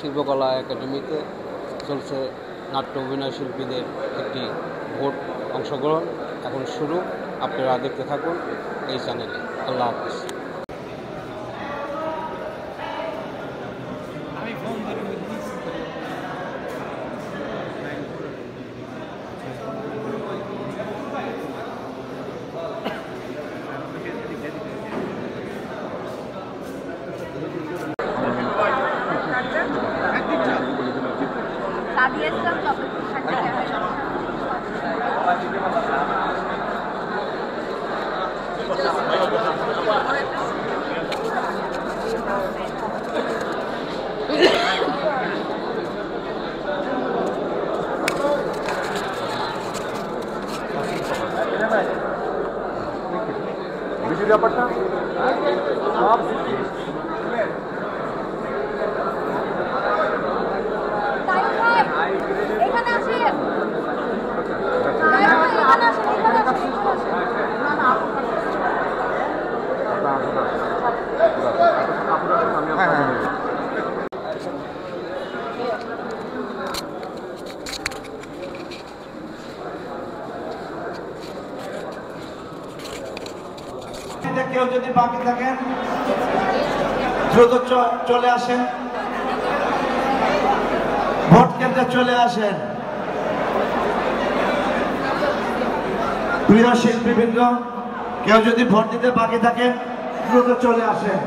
শিল্পকলা একাডেমিতে চলছে নাট্য অভিনয় শিল্পীদের একটি ভোট অংশগ্রহণ এখন শুরু। আপনারা দেখতে থাকুন এই চ্যানেলে। আল্লাহ হাফিজ। ব্যাপারটা সব কেউ যদি বাকি থাকেন দ্রুত চলে আসেন, ভোট কেন্দ্রে চলে আসেন। প্রিয় শিল্পীবৃন্দ, কেউ যদি ভোট দিতে বাকি থাকেন দ্রুত চলে আসেন।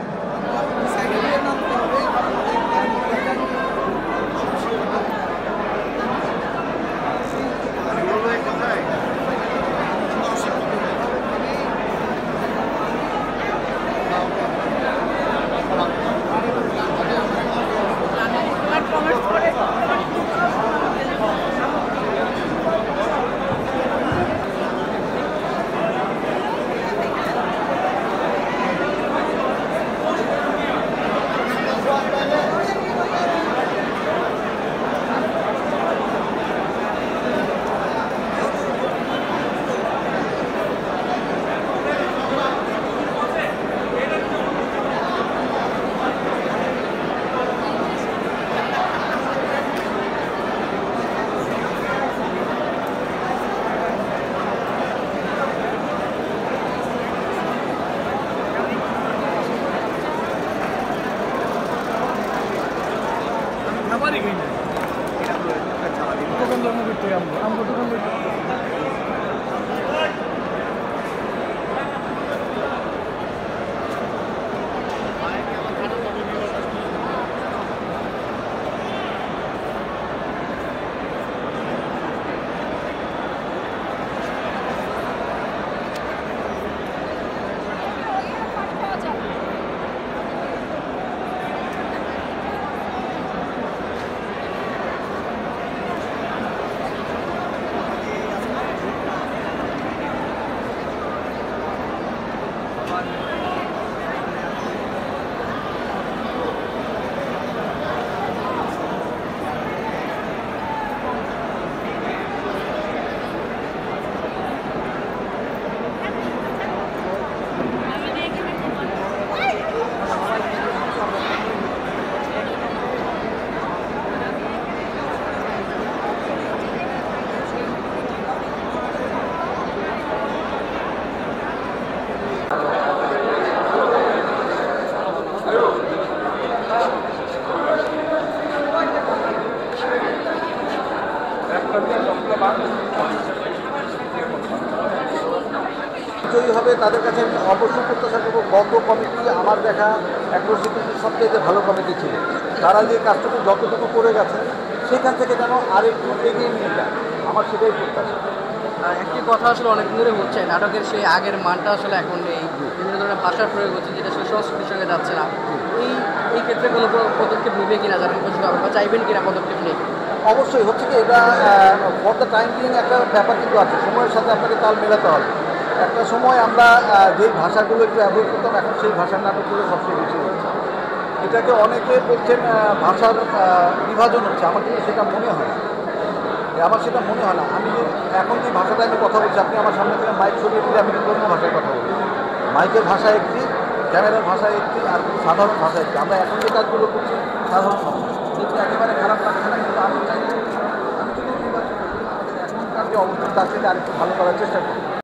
জয়ী হবে তাদের কাছে অবশ্যই প্রত্যাশা করবো। গত কমিটি আমার দেখা অ্যাট্রোসিটির সবচেয়ে ভালো কমিটি ছিল। তারা যে কাজটুকু যতটুকু করে গেছে সেখান থেকে যেন আরেকটু এগিয়ে নিয়ে যায়, আমার সেটাই প্রত্যাশা। একটি কথা আসলে অনেকদিন ধরে হচ্ছে, নাটকের সেই আগের মানটা আসলে এখন নেই, বিভিন্ন ধরনের ভাষার প্রয়োগ হচ্ছে যেটা আসলে সংস্কৃতির সঙ্গে যাচ্ছে না। এই ক্ষেত্রে কোনো পদক্ষেপ নেবে কিনা যারা বা চাইবেন কিনা পদক্ষেপ নেই? অবশ্যই হচ্ছে কি, এটা ফর দ্য টাইম বিং একটা ব্যাপার কিন্তু আছে, সময়ের সাথে আপনাকে তাল মেলাতে হবে। একটা সময় আমরা যেই ভাষাগুলো একটু অ্যাভয়েড করতাম, এখন সেই ভাষার নাটকগুলো সবচেয়ে বেশি হচ্ছে। এটাকে অনেকে বলছেন ভাষার বিভাজন হচ্ছে, আমার কিন্তু সেটা মনে হয় না। আমি এখন যে ভাষাটা আমি কথা বলছি, আপনি আমার সামনে থেকে মাইক সরিয়ে দিলে আমি কিন্তু অন্য ভাষায় কথা বলছি। মাইকের ভাষা একটি, ক্যামেরার ভাষা একটি, আর সাধারণ ভাষা একটি। আমরা এখন যে কাজগুলো করছি সাধারণ ভাষা, কিন্তু অবশ্যই তার থেকে আরেকটু ভালো করার চেষ্টা করব।